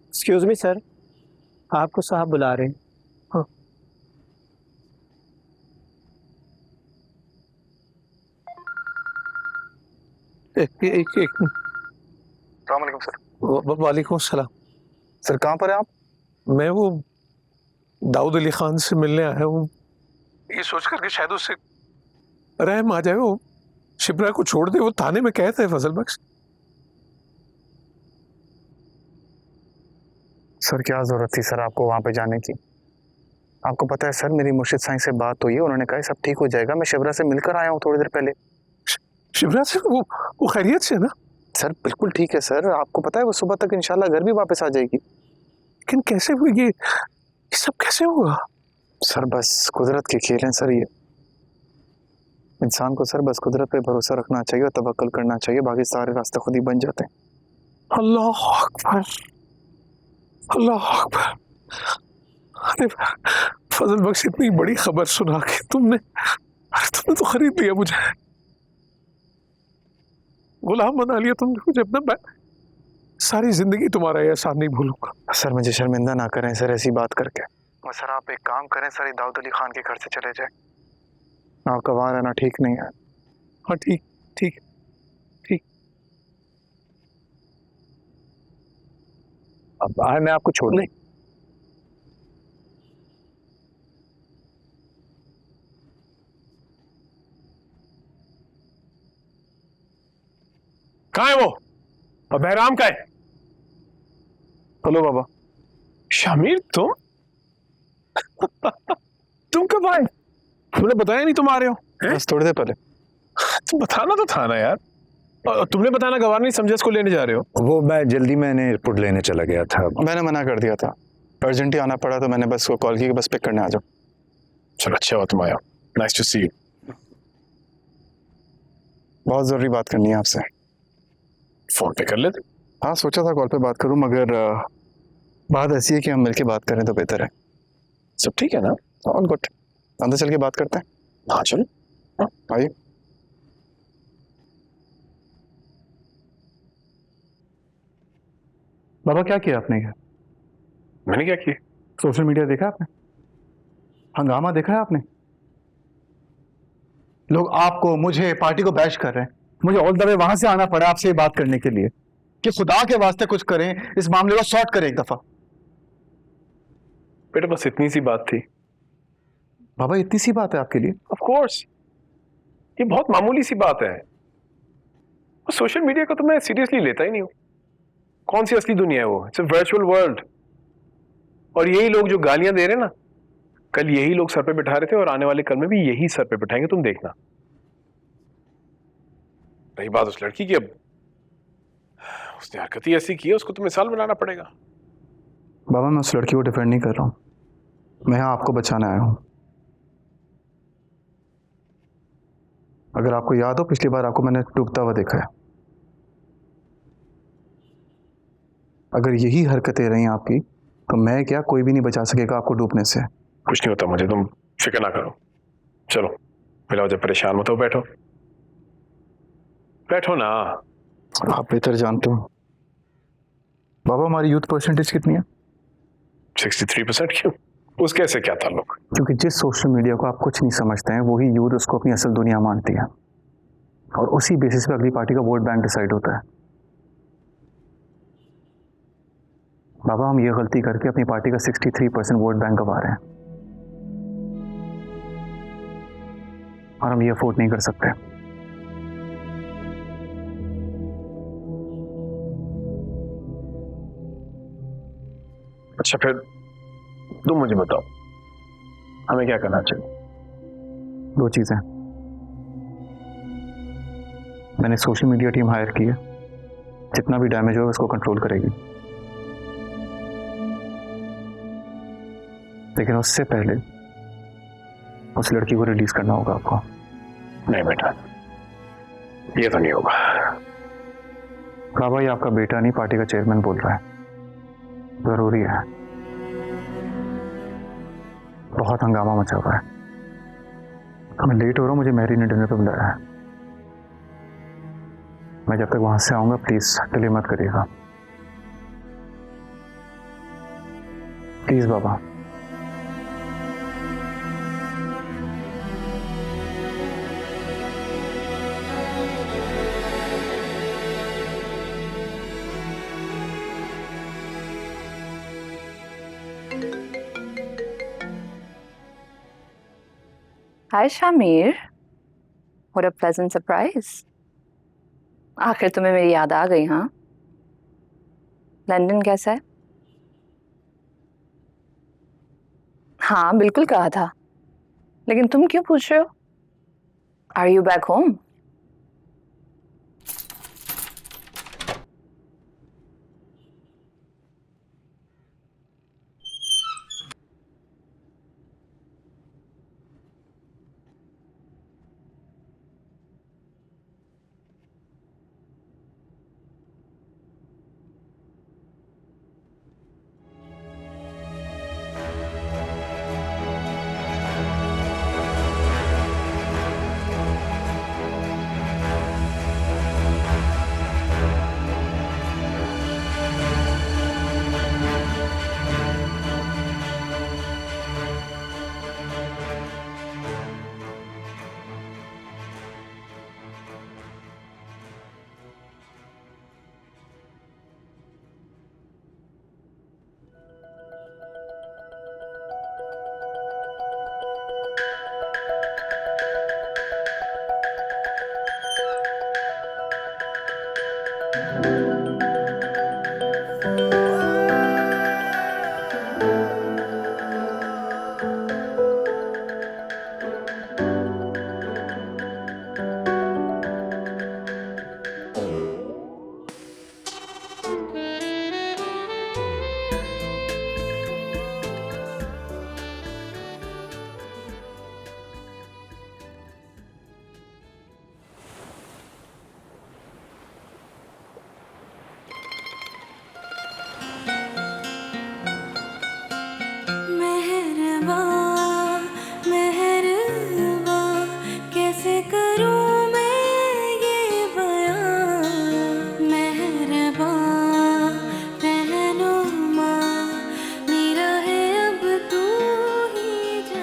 Excuse me sir, आपको साहब बुला रहे हैं। हाँ। एक सलामकुम सर। वालेकुम सलाम। सर कहाँ पर है आप? मैं वो दाऊद अली खान से मिलने आया हूँ, ये सोच कर के शायद उससे रहम आ जाए, वो शिप्रा को छोड़ दे। वो थाने में कहते हैं फजल बख्श। सर क्या जरूरत थी सर आपको वहाँ पे जाने की? आपको पता है सर, मेरी मुर्शिद साईं से बात हुई है, उन्होंने कहा सब ठीक हो जाएगा। मैं शिवरा से मिलकर आया हूँ थोड़ी देर पहले। शिप्रा से वो खैरियत से है ना? सर बिल्कुल ठीक है सर, आपको पता है वो सुबह तक इंशाल्लाह घर भी वापस आ जाएगी। लेकिन कैसे हुई ये सब कैसे हुआ? सर बस कुदरत के खेल हैं सर ये। इंसान को सर बस कुदरत पे भरोसा रखना चाहिए और तवक्कल करना चाहिए, बाकी सारे रास्ते खुद ही बन जाते हैं। अल्लाह अकबर, अल्लाह अकबर। अरे फजल बख्श, इतनी बड़ी खबर सुना के तुमने तो खरीद लिया मुझे, गुलाम बना लिया तुमने मुझे अपना। मैं सारी जिंदगी तुम्हारा एहसान नहीं भूलूंगा। सर मुझे शर्मिंदा ना करें सर ऐसी बात करके। और सर आप एक काम करें सर, दाऊद अली खान के घर से चले जाए। आपका वहाँ रहना ठीक नहीं है। हाँ ठीक ठीक ठीक। अब आए मैं आपको छोड़ नहीं, कहाँ है वो? और बहराम का है? हेलो बाबा। शामिर तुम तुम कब आए? तुमने बताया नहीं तुम आ रहे हो? बस थोड़ी देर पहले। तुम बताना तो था ना यार। तुमने बताना गवार नहीं समझा इसको लेने जा रहे हो? वो मैं जल्दी मैंने एयरपोर्ट लेने चला गया था। मैंने मना कर दिया था, अर्जेंट ही आना पड़ा तो मैंने बस को कॉल की कि बस पिक करने आ जाओ। चलो अच्छा हुआ तुम आया। Nice to see you. बहुत जरूरी बात करनी है आपसे। फोन पे कर लेते। हाँ सोचा था कॉल पे बात करूं, मगर बात ऐसी है कि हम मिलके बात करें तो बेहतर है। सब ठीक है ना? All good. अंदर चल के बात करते हैं। हाँ चलो। आइए। बाबा क्या किया आपने? मैंने क्या किया? सोशल मीडिया देखा आपने? हंगामा देखा है आपने? लोग आपको, मुझे, पार्टी को बैश कर रहे हैं। मुझे ऑल द वे वहां से आना पड़ा आपसे ये बात करने के लिए कि खुदा के वास्ते कुछ करें, इस मामले को सॉर्ट करें एक दफा। बेटा बस इतनी सी बात थी। बाबा इतनी सी बात है आपके लिए? ऑफ कोर्स, ये बहुत मामूली सी बात है। सोशल मीडिया को तो मैं सीरियसली लेता ही नहीं हूँ। कौन सी असली दुनिया है वो? It's a virtual world. और यही लोग जो गालियां दे रहे हैं ना, कल यही लोग सर पे बिठा रहे थे और आने वाले कल में भी यही सर पे बिठाएंगे, तुम देखना। रही बात उस लड़की की, अब उसने हरकत ही ऐसी की है, उसको तो मिसाल बनाना पड़ेगा। बाबा मैं उस लड़की को डिफेंड नहीं कर रहा हूँ, मैं यहाँ आपको बचाने आया हूँ। अगर आपको याद हो पिछली बार आपको मैंने डूबता हुआ देखा है। अगर यही हरकतें रही आपकी तो मैं क्या, कोई भी नहीं बचा सकेगा आपको डूबने से। कुछ नहीं होता मुझे, तुम फिक्र ना करो। चलो मिलाओ, जब परेशान मत हो, बैठो बैठो ना। आप बेहतर जानते हो। बाबा हमारी यूथ परसेंटेज कितनी है? 63%। क्यों? उसके ऐसे क्या ताल्लुक? क्योंकि जिस सोशल मीडिया को आप कुछ नहीं समझते हैं वही यूथ उसको अपनी असल दुनिया मानती है, और उसी बेसिस पे अगली पार्टी का वोट बैंक डिसाइड होता है। बाबा हम ये गलती करके अपनी पार्टी का 63% वोट बैंक गंवा रहे हैं, और हम ये अफोर्ड नहीं कर सकते। अच्छा फिर तुम मुझे बताओ, हमें क्या करना चाहिए? दो चीजें। मैंने सोशल मीडिया टीम हायर की है, जितना भी डैमेज होगा उसको कंट्रोल करेगी, लेकिन उससे पहले उस लड़की को रिलीज करना होगा आपको। नहीं बेटा, ये तो नहीं होगा। बाबा ये आपका बेटा नहीं, पार्टी का चेयरमैन बोल रहा है, जरूरी है। बहुत हंगामा मचा हुआ है, मैं लेट हो रहा हूँ, मुझे मैरी ने डिनर पे बुलाया है। मैं जब तक वहां से आऊंगा प्लीज डिले मत करिएगा। Please Baba. Hi Shamir, what a pleasant surprise. आखिर तुम्हें मेरी याद आ गई, हाँ? लंदन कैसा है? हाँ बिल्कुल कहा था, लेकिन तुम क्यों पूछ रहे हो? Are you back home?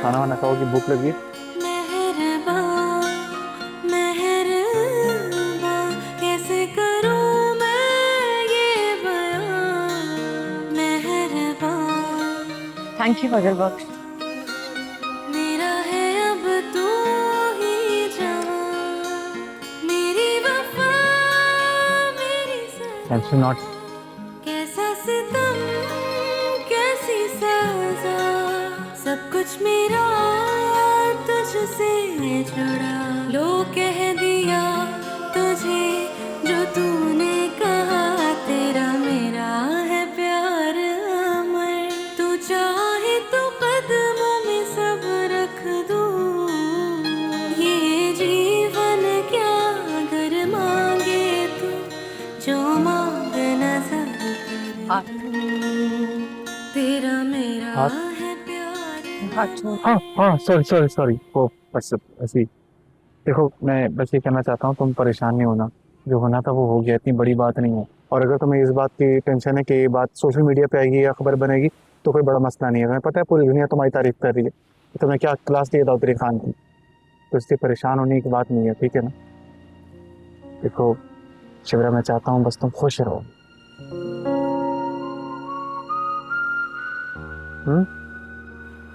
खाना वाना खाओगी, भूख लगी? Thank you for your work. Actually not. कैसा सितम कैसी सजा, सब कुछ मेरा तुझसे जुड़ा। लो कह दिया तुझे जो तूने कहा, तेरा मेरा है प्यार अमर। तू चाहे तो कदमों में सब रख दूं, ये जीवन क्या अगर मांगे तू, जो मांग नजर तेरा मेरा है प्यार। हाँ सॉरी वो बस ऐसी। देखो मैं बस ये कहना चाहता हूँ, तुम परेशान नहीं होना, जो होना था वो हो गया, इतनी बड़ी बात नहीं है। और अगर तुम्हें इस बात की टेंशन है कि ये बात सोशल मीडिया पे आएगी या खबर बनेगी, तो कोई बड़ा मसला नहीं है। तुम्हें पता है पूरी दुनिया तुम्हारी तारीफ कर रही है, तो तुम्हें क्या क्लास दिया दाऊद खान की, तो इससे परेशान होने की बात नहीं है, ठीक है ना? देखो शिवरा, मैं चाहता हूँ बस तुम खुश रहो।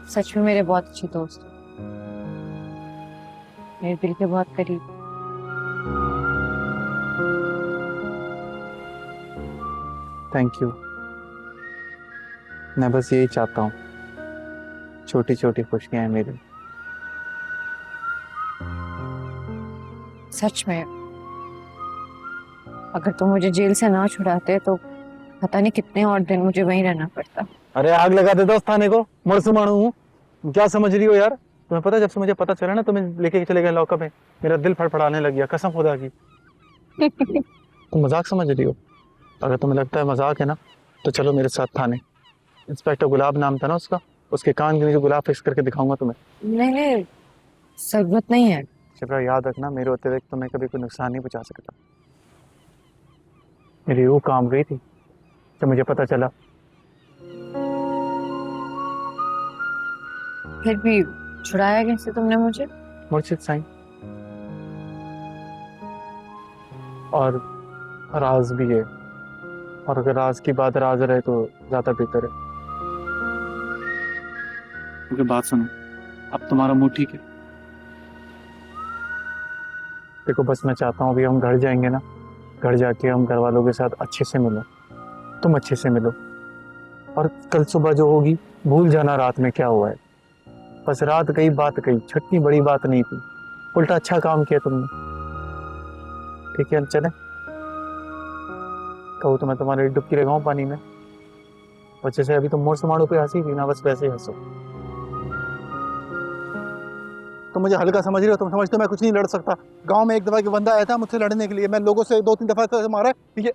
सच में मेरे बहुत अच्छे दोस्त हो, मेरे दिल के बहुत करीब। Thank you. मैं बस यही चाहता हूँ, छोटी छोटी खुशियां हैं मेरी। सच में अगर तुम मुझे जेल से ना छुड़ाते तो पता नहीं कितने और दिन मुझे वहीं रहना पड़ता। अरे आग लगा देता उस थाने को, मुड़सु मानू हूँ, क्या समझ रही हो यार? तुम्हें पता है जब से मुझे पता चला ना तुम्हें लेके चले गए लॉकअप में, मेरा दिल फड़फड़ाने लग गया, कसम खुदा की। तुम मजाक समझ रही हो? अगर तुम्हें लगता है मजाक है ना, तो चलो मेरे साथ थाने। इंस्पेक्टर गुलाब नाम था ना उसका, उसके कान के नीचे गुलाब फिक्स करके दिखाऊंगा तुम्हें। नहीं जरूरत नहीं है। शिप्रा याद रखना, मेरे होते हुए तुम्हें कभी कोई नुकसान नहीं पहुंचा सकता। मेरी रूह काम गई थी जब मुझे पता चला फिर भी छुड़ाया कैसे तुमने मुझे? मुर्शिद साईं। और राज भी है, और अगर राज की बात राज रहे तो ज्यादा बेहतर है। मुझे बात सुनो, अब तुम्हारा मूड ठीक है? देखो बस मैं चाहता हूँ अभी हम घर जाएंगे ना, घर जाके हम घर वालों के साथ अच्छे से मिलो, तुम अच्छे से मिलो, और कल सुबह जो होगी भूल जाना रात में क्या हुआ है। बस रात गई बात गई, छुट्टी बड़ी बात नहीं थी, उल्टा अच्छा काम किया तुमने। ठीक है हम चले? कहूँ तो मैं तुम्हारी डुबकी लगाऊं पानी में? बच्चे से अभी तुम मोर समाड़ों पे हंसी थी ना, बस वैसे ही हंसो। तो मुझे हल्का समझ रहे हो? तुम समझते हो मैं कुछ नहीं लड़ सकता? गांव में एक दफा के बंदा आया था मुझसे लड़ने के लिए, मैं लोगों से 2-3 दफा से मारा, ये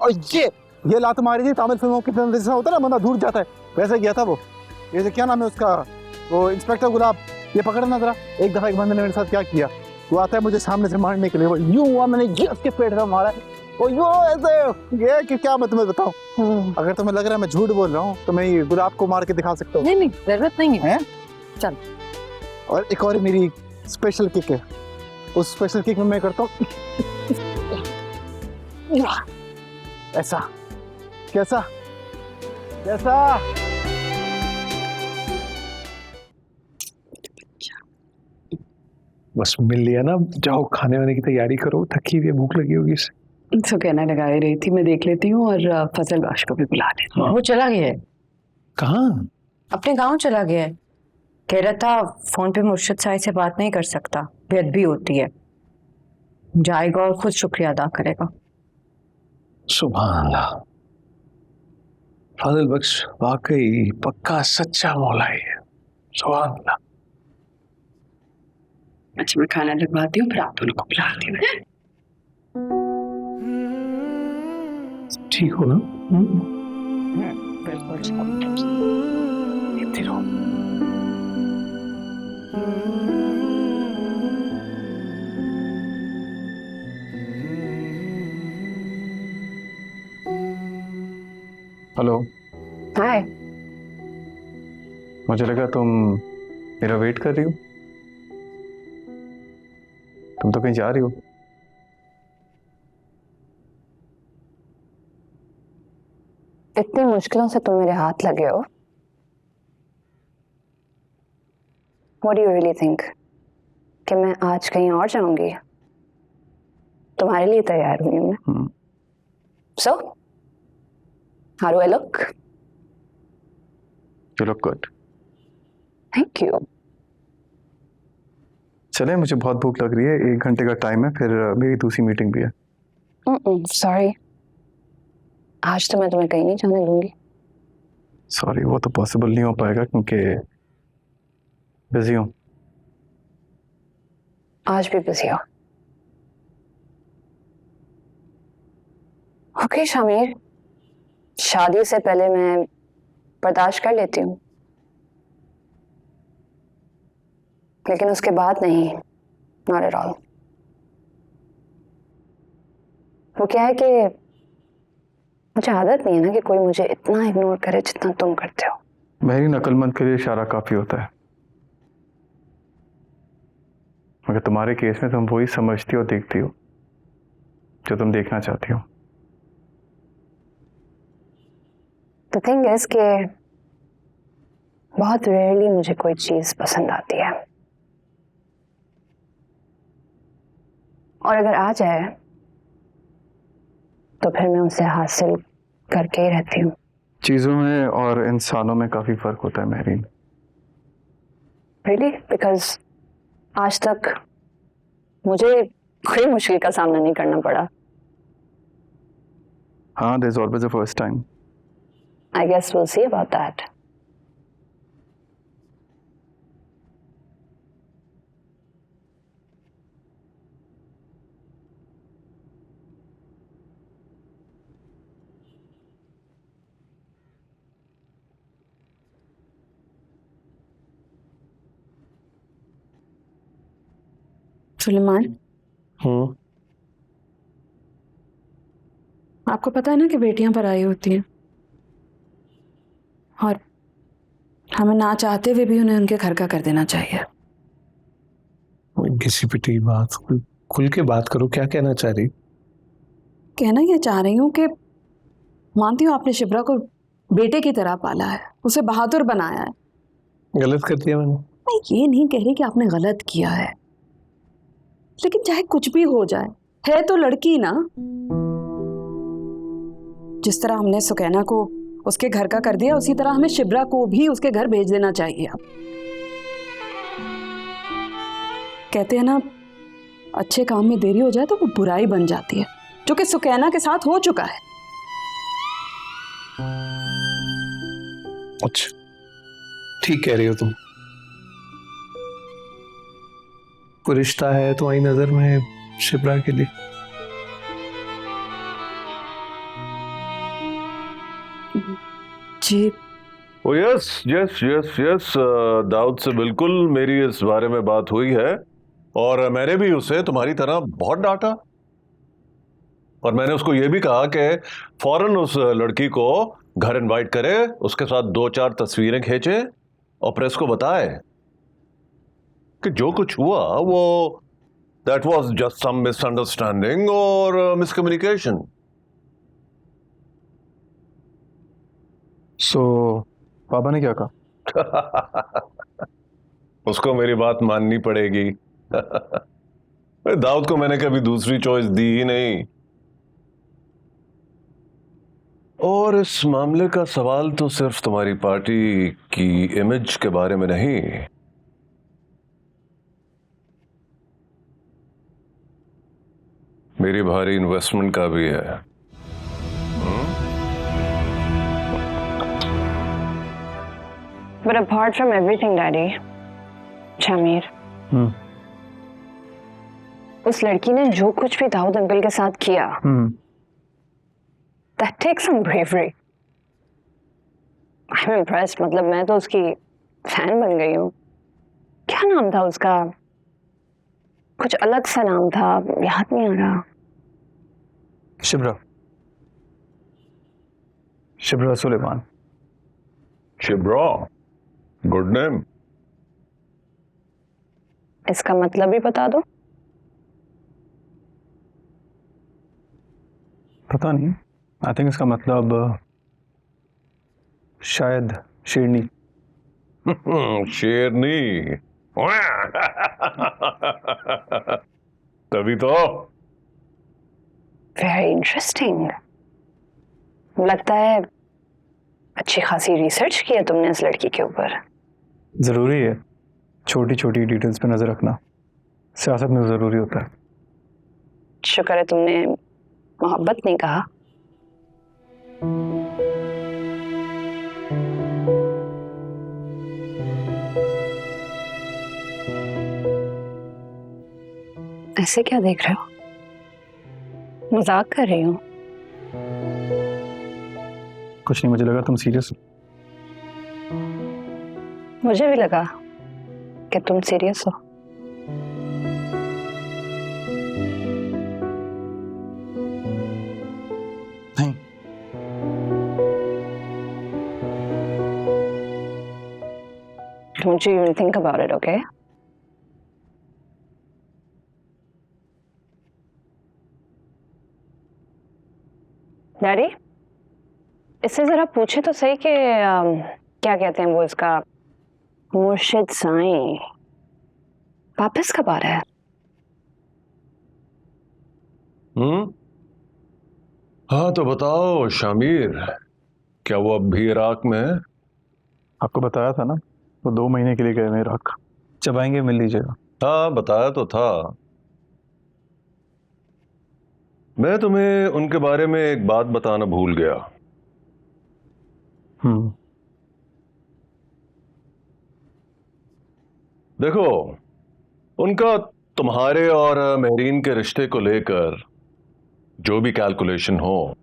और ये लात मारी थी। तमिल फिल्मों के अंदर जैसा होता है ना, बंदा दूर जाता है, वैसे गया था वो। ये क्या नाम है उसका, वो इंस्पेक्टर गुलाब, ये पकड़ना जरा। एक दफा एक बंदे ने मेरे साथ क्या किया, वो आता है मुझे सामने से मारने के लिए, वो यूं हुआ, मैंने ये उसके पेट में मारा, वो यूं ऐसे, ये कि क्या मैं तुम्हें बताऊं। अगर तुम्हें लग रहा है मैं झूठ बोल रहा हूँ तो मैं ये गुलाब को मार के दिखा सकता हूँ। नहीं जरूरत नहीं है। चल। और एक और मेरी स्पेशल किक है, उस स्पेशल किक में मैं करता हूँ ऐसा। कैसा कैसा? बस मिल लिया ना, जाओ खाने वाने की तैयारी करो, थकी हुई है, भूख लगी होगी इसे। तो कहना लगा ही रही थी, मैं देख लेती हूँ और फजल बाश को भी बुला लेती हूँ। वो चला गया है, कहाँ? अपने गांव चला गया है। कह रहा था फोन पे मुर्शिद साई से बात नहीं कर सकता, बेअदबी होती है। जाएगा और खुद शुक्रिया अदा करेगा। सुभान अल्लाह, फजल बख्श वाकई पक्का सच्चा मौला है। सुभान अल्लाह। अच्छा मैं खाना लगवाती हूँ, फिर आप दोनों को बुलाती हूँ। ठीक हो ना? बिल्कुल। देखती रहो। हेलो। हाय। मुझे लगा तुम मेरा वेट कर रही हो, तुम तो कहीं जा रही हो। इतनी मुश्किलों से तुम मेरे हाथ लगे हो। What do you really think? कि मैं आज कहीं और जाऊंगी? तुम्हारे लिए तैयार हुई हूँ मैं। So, how do I look? You look good. Thank you. चले, मुझे बहुत भूख लग रही है, 1 घंटे का टाइम है, फिर मेरी दूसरी मीटिंग भी है। Sorry. आज तो मैं तुम्हें कहीं नहीं जाने दूंगी। सॉरी, वो तो पॉसिबल नहीं हो पाएगा क्योंकि बिजी हूँ। आज भी बिजी हो? ओके शामिर, शादी से पहले मैं बर्दाश्त कर लेती हूँ, लेकिन उसके बाद नहीं, नॉट एट ऑल। वो क्या है कि मुझे आदत नहीं है ना कि कोई मुझे इतना इग्नोर करे जितना तुम करते हो। मेरी नकलमंद के लिए इशारा काफी होता है, मगर तुम्हारे केस में तुम वही समझती हो, देखती हो जो तुम देखना चाहती हो। द थिंग इज कि बहुत रेयरली मुझे कोई चीज पसंद आती है, और अगर आ जाए तो फिर मैं उसे हासिल करके ही रहती हूँ। चीजों में और इंसानों में काफी फर्क होता है महरीन। Really? Because आज तक मुझे कोई मुश्किल का सामना नहीं करना पड़ा। हाँ, there's always a first time. I guess we'll see about that. Suleman, आपको पता है ना कि बेटियां पराई होती हैं, और हमें ना चाहते हुए भी उन्हें उनके घर का कर देना चाहिए। घिसी पिटी बात, खुल के बात करो, क्या कहना चाह रही? कहना ये चाह रही हूँ कि मानती हूँ आपने शिप्रा को बेटे की तरह पाला है, उसे बहादुर बनाया है। गलत कर दिया मैंने? मैं ये नहीं कह रही कि आपने गलत किया है, लेकिन चाहे कुछ भी हो जाए, है तो लड़की ना। जिस तरह हमने सुकैना को उसके घर का कर दिया, उसी तरह हमें शिप्रा को भी उसके घर भेज देना चाहिए। अब कहते हैं ना, अच्छे काम में देरी हो जाए तो वो बुराई बन जाती है, जो कि सुकैना के साथ हो चुका है। अच्छा, ठीक कह रही हो तुम। कोई रिश्ता है तुम्हारी नजर में शिप्रा के लिए? जी oh yes yes yes yes, Dawood से बिल्कुल मेरी इस बारे में बात हुई है और मैंने भी उसे तुम्हारी तरह बहुत डांटा और मैंने उसको ये भी कहा कि फौरन उस लड़की को घर इनवाइट करे, उसके साथ 2-4 तस्वीरें खींचे और प्रेस को बताए कि जो कुछ हुआ वो that was just some misunderstanding और मिसकम्युनिकेशन। सो पापा ने क्या कहा? उसको मेरी बात माननी पड़ेगी। दाऊद को मैंने कभी दूसरी चॉइस दी ही नहीं। और इस मामले का सवाल तो सिर्फ तुम्हारी पार्टी की इमेज के बारे में नहीं, मेरी भारी इन्वेस्टमेंट का भी है। But apart from everything, Daddy, Shamir, उस लड़की ने जो कुछ भी दाऊद अंकल के साथ किया, that takes some bravery. I'm impressed. मतलब मैं तो उसकी फैन बन गई हूँ। क्या नाम था उसका? कुछ अलग सा नाम था, याद नहीं आ रहा। शिब्रा, शिब्रा सुलेमान। Shibra, good name. इसका मतलब भी बता दो। पता नहीं, आई थिंक इसका मतलब शायद शेरनी। शेरनी। तभी तो। Very interesting. लगता है अच्छी खासी रिसर्च की है तुमने इस लड़की के ऊपर। जरूरी है छोटी छोटी डिटेल्स पे नजर रखना, सियासत में जरूरी होता है। शुक्र है तुमने मोहब्बत नहीं कहा। ऐसे क्या देख रहे हो? मजाक कर रही हूँ। कुछ नहीं, मुझे लगा तुम सीरियस हो। मुझे भी लगा कि तुम सीरियस हो। नहीं, Don't you even think about it, okay? Daddy, इससे जरा पूछे तो सही कि क्या कहते हैं वो इसका, मुर्शिद साईं वापस कब आ रहा है? हाँ तो बताओ शामिर, क्या वो अब भी इराक में है? आपको बताया था ना, वो 2 महीने के लिए गए हैं इराक। जब आएंगे मिल लीजिएगा। हाँ बताया तो था। मैं तुम्हें उनके बारे में एक बात बताना भूल गया। देखो, उनका तुम्हारे और महरीन के रिश्ते को लेकर जो भी कैलकुलेशन हो,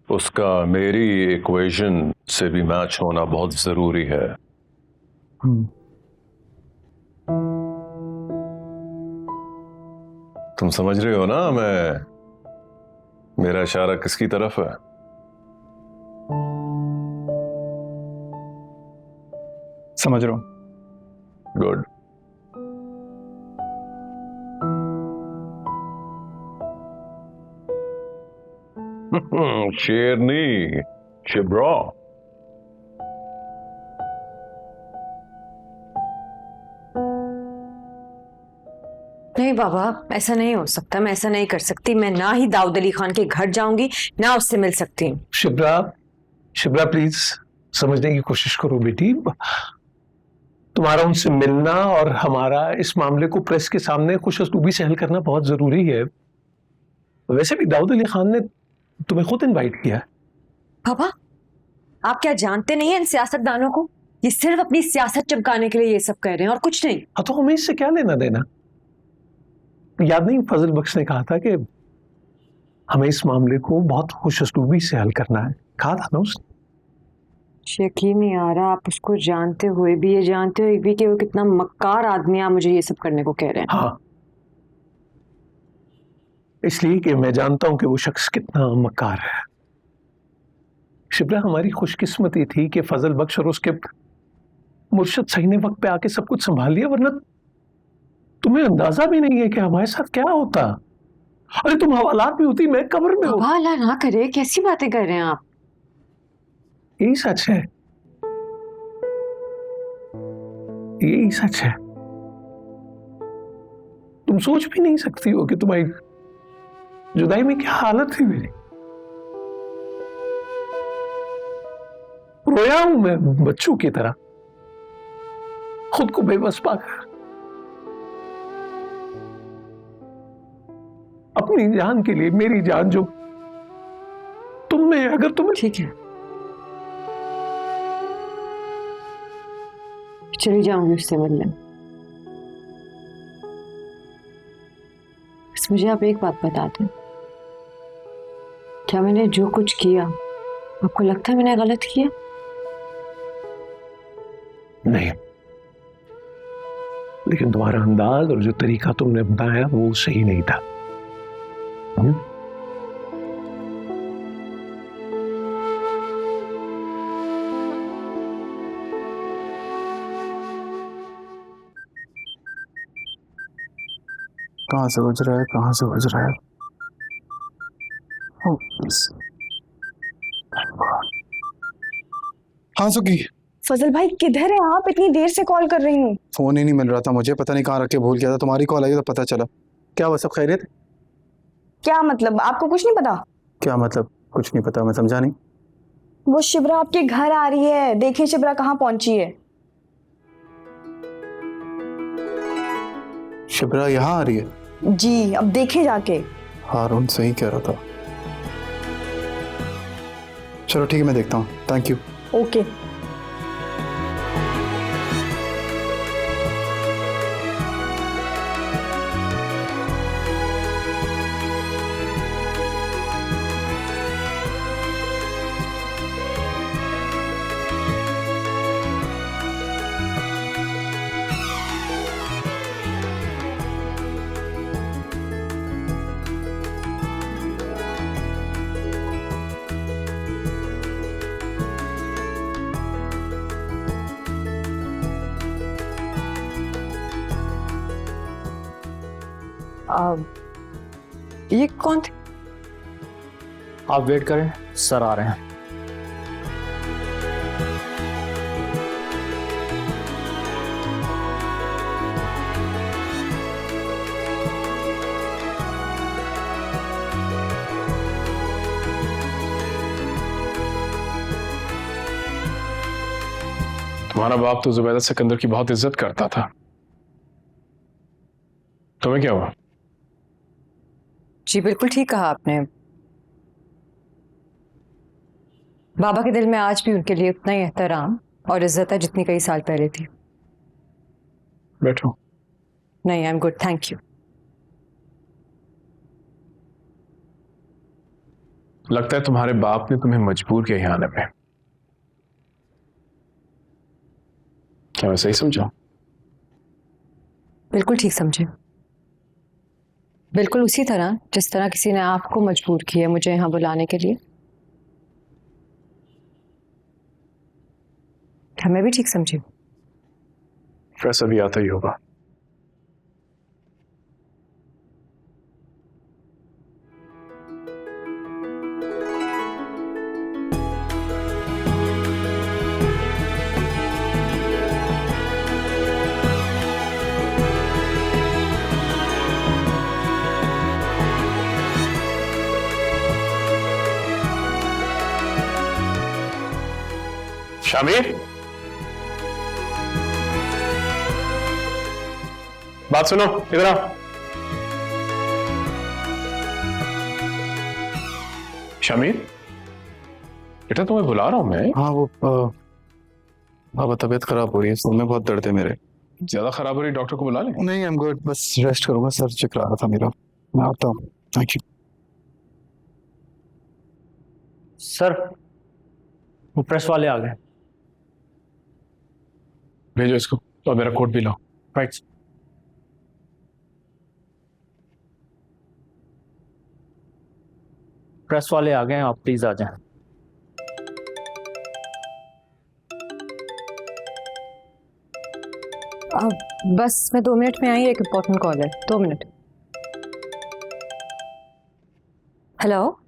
उसका मेरी इक्वेशन से भी मैच होना बहुत जरूरी है। तुम समझ रहे हो ना मेरा इशारा किसकी तरफ है? समझ रहा हूँ। गुड। शेरनी, शिब्रा। नहीं बाबा, ऐसा नहीं हो सकता। मैं ऐसा नहीं कर सकती। मैं ना ही दाऊद अली खान के घर जाऊंगी, ना उससे मिल सकती हूँ। शिब्रा, शिब्रा प्लीज समझने की कोशिश करो बेटी। तुम्हारा उनसे मिलना और हमारा इस मामले को प्रेस के सामने खुश असलूबी से हल करना बहुत जरूरी है। वैसे भी दाऊद अली खान ने तुम्हें खुद इनवाइट किया है। बाबा, आप क्या जानते नहीं हैं इन सियासतदानों को? ये सिर्फ अपनी सियासत चमकाने के लिए ये सब कह रहे हैं और कुछ नहीं। हाँ, तो हमें इससे क्या लेना देना? याद नहीं फजल बख्श ने कहा था कि हमें इस मामले को बहुत खुश असलूबी से हल करना है। कहा था ना उसने। यकीन नहीं आ रहा, आप उसको जानते हुए भी, ये जानते हुए भी कि वो कितना मक्कार आदमी है, आप मुझे ये सब करने को कह रहे हैं। हाँ, इसलिए कि मैं जानता हूं कि वो शख्स कितना मक्कार है। शिब्रा, हमारी खुशकिस्मती थी कि फजल बख्श और उसके मुर्शद सही ने वक्त पे आके सब कुछ संभाल लिया, वरना तुम्हें अंदाजा भी नहीं है कि हमारे साथ क्या होता। अरे तुम हवालात में होती, मैं कब्र में होता। अल्लाह ना करे, कैसी बातें कर रहे हैं आप? यही सच है, यही सच है। तुम सोच भी नहीं सकती हो कि तुम्हारी जुदाई में क्या हालत थी मेरी। रोया हूं मैं बच्चों की तरह, खुद को बेबस पाकर। अपनी जान के लिए, मेरी जान जो तुम में, अगर तुम्हें। ठीक है, चली जाऊंगी उससे मिलने। बस मुझे आप एक बात बता दें, क्या मैंने जो कुछ किया आपको लगता है मैंने गलत किया? नहीं, लेकिन तुम्हारा अंदाज और जो तरीका तुमने अपनाया वो सही नहीं था। कहाँ से गुजरा है, कहाँ से गुजरा है? Oh, please. हाँ सुखी, फजल भाई किधर है आप? इतनी देर से कॉल कर रही हूँ। फोन ही नहीं मिल रहा था मुझे, पता नहीं कहाँ रख के भूल गया था। तुम्हारी कॉल आई तो पता चला। क्या वो सब खैरियत? क्या मतलब, आपको कुछ नहीं पता? क्या मतलब कुछ नहीं पता? मैं समझा नहीं। वो शिब्रा आपके घर आ रही है, देखिए शिब्रा कहाँ पहुंची है। शिब्रा यहाँ आ रही है? जी, अब देखे जाके। हारून सही कह रहा था। चलो ठीक है, मैं देखता हूँ। Thank you. ओके। ये कौन थे? आप वेट करें, सर आ रहे हैं। तुम्हारा बाप तो जुबैदा सिकंदर की बहुत इज्जत करता था, तुम्हें क्या हुआ? जी बिल्कुल ठीक कहा आपने। बाबा के दिल में आज भी उनके लिए उतना ही एहतराम और इज्जत है जितनी कई साल पहले थी। बैठो। नहीं, I am good, thank you. लगता है तुम्हारे बाप ने तुम्हें मजबूर किया यहाँ आने पे। क्या मैं सही समझा? बिल्कुल ठीक समझे। बिल्कुल उसी तरह जिस तरह किसी ने आपको मजबूर किया मुझे यहाँ बुलाने के लिए। क्या मैं भी ठीक समझी? स्ट्रेस अभी आता ही होगा। शामिर, बात सुनो, इधर आओ। शामिर बेटा, तुम्हें बुला रहा हूं मैं। हाँ वो बाबा तबीयत खराब हो रही है, सर में बहुत दर्द है मेरे। ज्यादा खराब हो रही, डॉक्टर को बुला लें। नहीं, आई एम गुड, बस रेस्ट करूंगा, सर चकरा रहा था मेरा। मैं आता हूँ, थैंक यू। सर वो प्रेस वाले आ गए। भेजो इसको, और मेरा कोट भी लाओ। राइट। प्रेस वाले आ गए हैं, आप प्लीज आ जाएं। बस मैं 2 मिनट में आई, एक इम्पोर्टेंट कॉल है, 2 मिनट। हेलो,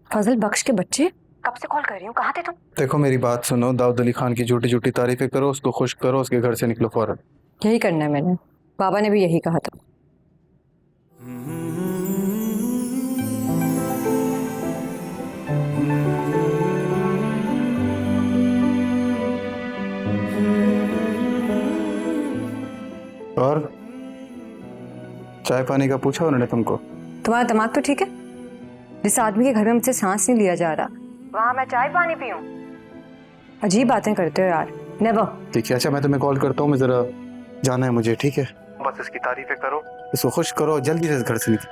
फजल बख्श के बच्चे, कब से कॉल कर रही हूँ, कहाँ थे तुम? देखो मेरी बात सुनो, दाऊद अली खान की झूठी झूठी तारीफें करो, उसको खुश करो, उसके घर से निकलो फौरन। यही करना है मैंने, बाबा ने भी यही कहा था। और चाय पानी का पूछा उन्होंने तुमको? तुम्हारा दिमाग तो ठीक है? जिस आदमी के घर में मुझसे सांस नहीं लिया जा रहा, वहां मैं चाय पानी पीऊं? अजीब बातें करते हो यार, नेवर। ठीक है, अच्छा मैं तुम्हें कॉल करता हूँ, मैं जरा जाना है मुझे, ठीक है? बस इसकी तारीफें करो, इसको खुश करो, जल्दी से इस घर से निकलो।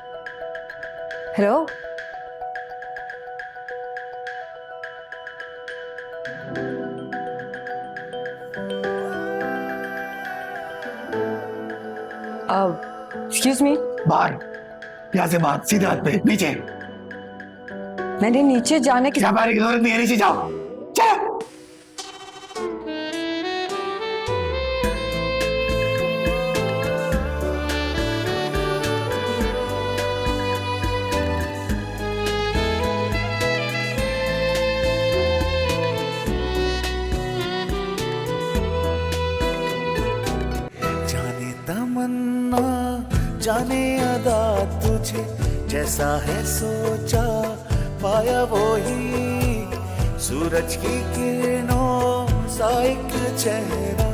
Hello, excuse me. बाहर, यहाँ से बाहर, सीधे हाथ पे नीचे। मैंने नीचे जाने की हमारी जरूरत नहीं है, नीचे जाओ, चलो। जाने तमन्ना जाने अदा तुझे, जैसा है सोचा पाया वो ही, सूरज की किरणों सा एक चेहरा,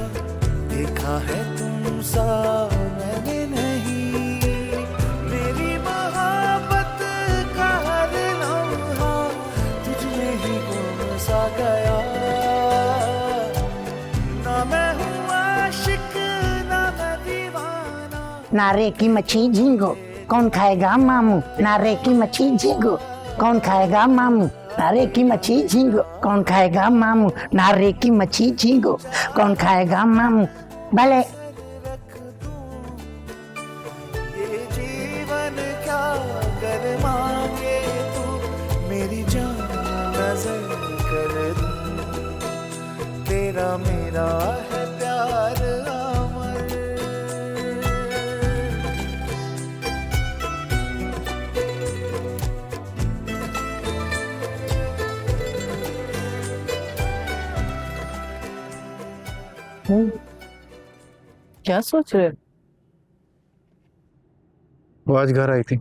देखा है तुम सा मैंने नहीं, मेरी मोहब्बत का हर लम्हा तुझ में ही गुम सा गया, ना मैं हूँ आशिक ना मैं दीवाना। नारे की मच्छी झींगो कौन खाएगा मामू, नारे की मच्छी झींगो कौन खाएगा मामू, नारे की मच्छी झींगो कौन खाएगा मामू, नारे की मच्छी झींगो कौन खाएगा मामू। भले ये जीवन क्या कर मांगे तू, मेरी जान नजर कर दूं, तेरा मेरा है प्यार अमर। क्या सोच रहे? वो आज घर आई थी,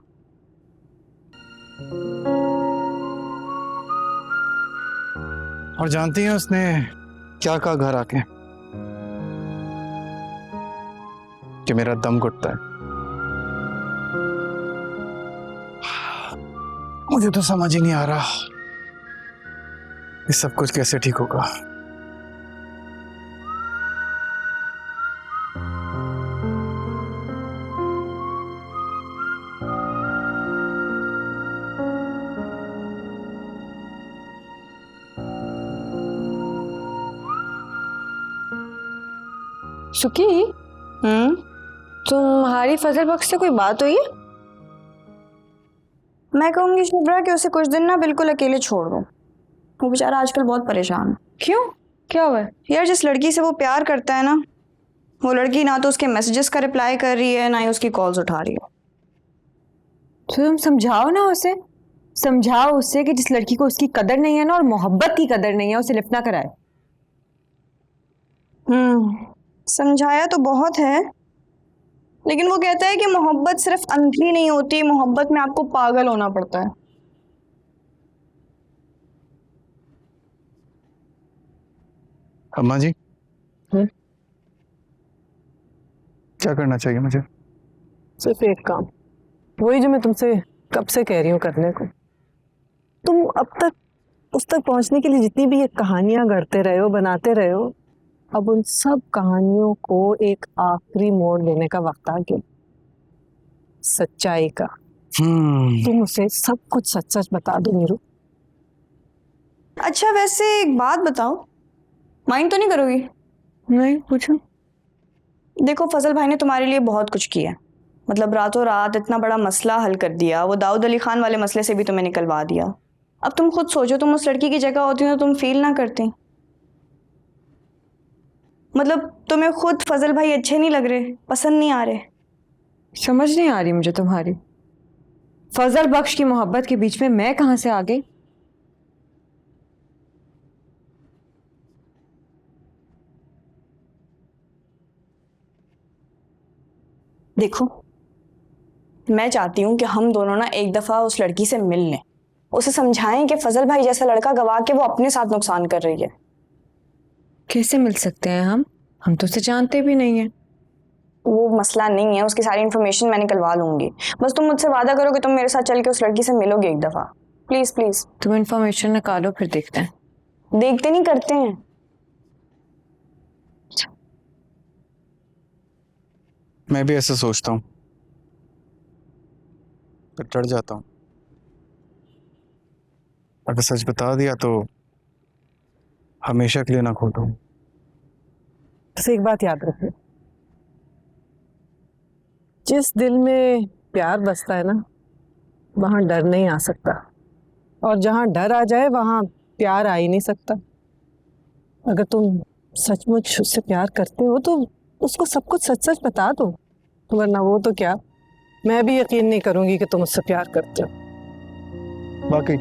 और जानती हैं उसने क्या कहा घर आके? कि मेरा दम घुटता है। मुझे तो समझ ही नहीं आ रहा ये सब कुछ कैसे ठीक होगा। सुखी, तुम्हारी फजल बख्श से कोई बात हुई है? मैं कहूँगी शुभ्रा कि उसे कुछ दिन ना बिल्कुल अकेले छोड़ दो, वो बेचारा आजकल बहुत परेशान है। क्यों, क्या हुआ है? यार जिस लड़की से वो प्यार करता है ना, वो लड़की ना तो उसके मैसेजेस का रिप्लाई कर रही है, ना ही उसकी कॉल्स उठा रही है। तो तुम समझाओ ना उसे, समझाओ उससे कि जिस लड़की को उसकी कदर नहीं है ना और मोहब्बत की कदर नहीं है, उसे लिफ्ट ना कराए। समझाया तो बहुत है, लेकिन वो कहता है कि मोहब्बत सिर्फ अंधी नहीं होती, मोहब्बत में आपको पागल होना पड़ता है। अम्मा जी, क्या करना चाहिए मुझे? सिर्फ एक काम, वही जो मैं तुमसे कब से कह रही हूँ करने को। तुम अब तक उस तक पहुंचने के लिए जितनी भी ये कहानियां गढ़ते रहे हो, बनाते रहे हो, अब उन सब कहानियों को एक आखिरी मोड़ देने का वक्त आ गया, सच्चाई का। तुम उसे सब कुछ सच सच बता दो नीरू। अच्छा वैसे एक बात बताओ, माइंड तो नहीं करोगी? नहीं, पूछो। देखो फजल भाई ने तुम्हारे लिए बहुत कुछ किया, मतलब रातों रात इतना बड़ा मसला हल कर दिया, वो दाऊद अली खान वाले मसले से भी तुम्हें निकलवा दिया। अब तुम खुद सोचो, तुम उस लड़की की जगह होती तो तुम फील ना करती? मतलब तुम्हें खुद फजल भाई अच्छे नहीं लग रहे, पसंद नहीं आ रहे? समझ नहीं आ रही मुझे तुम्हारी। फजल बख्श की मोहब्बत के बीच में मैं कहां से आ गई? देखो मैं चाहती हूँ कि हम दोनों ना एक दफा उस लड़की से मिल लें, उसे समझाएं कि फजल भाई जैसा लड़का गवा के वो अपने साथ नुकसान कर रही है। कैसे मिल सकते हैं हम तो उसे जानते भी नहीं है। वो मसला नहीं है, उसकी सारी इन्फॉर्मेशन मैं निकलवा लूंगी, बस तुम मुझसे वादा करो कि तुम मेरे साथ चल के उस लड़की से मिलोगे एक दफा, प्लीज प्लीज। तुम इन्फॉर्मेशन निकालो, फिर देखते हैं। देखते नहीं, करते हैं। मैं भी ऐसे सोचता हूँ, पर डर जाता हूँ। अगर सच बता दिया तो हमेशा के लिए ना खो दूँ। बस एक बात याद रखना, जिस दिल में प्यार बसता है ना, वहां डर नहीं आ सकता, और जहां डर आ जाए वहां प्यार आ ही नहीं सकता। अगर तुम सचमुच उससे प्यार करते हो तो उसको सब कुछ सच सच बता दो, वरना वो तो क्या, मैं भी यकीन नहीं करूंगी कि तुम उससे प्यार करते हो। बाकी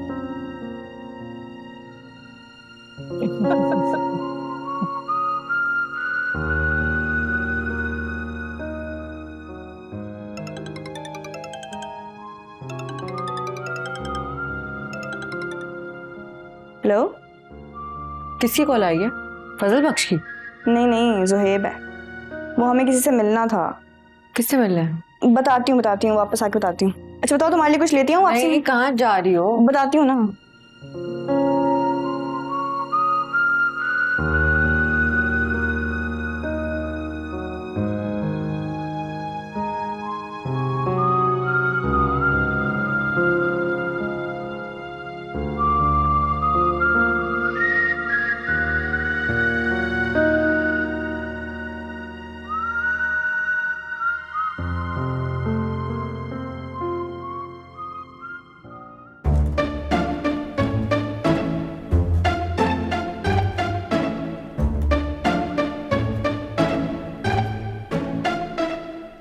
हेलो, किसकी कॉल आई है? फजल बख्श की? नहीं जुहेब है, वो हमें किसी से मिलना था। किससे मिलना है? बताती हूँ, वापस आके बताती हूँ। अच्छा बताओ, तुम्हारे लिए कुछ लेती हूँ आपसे? कहाँ जा रही हो? बताती हूँ ना।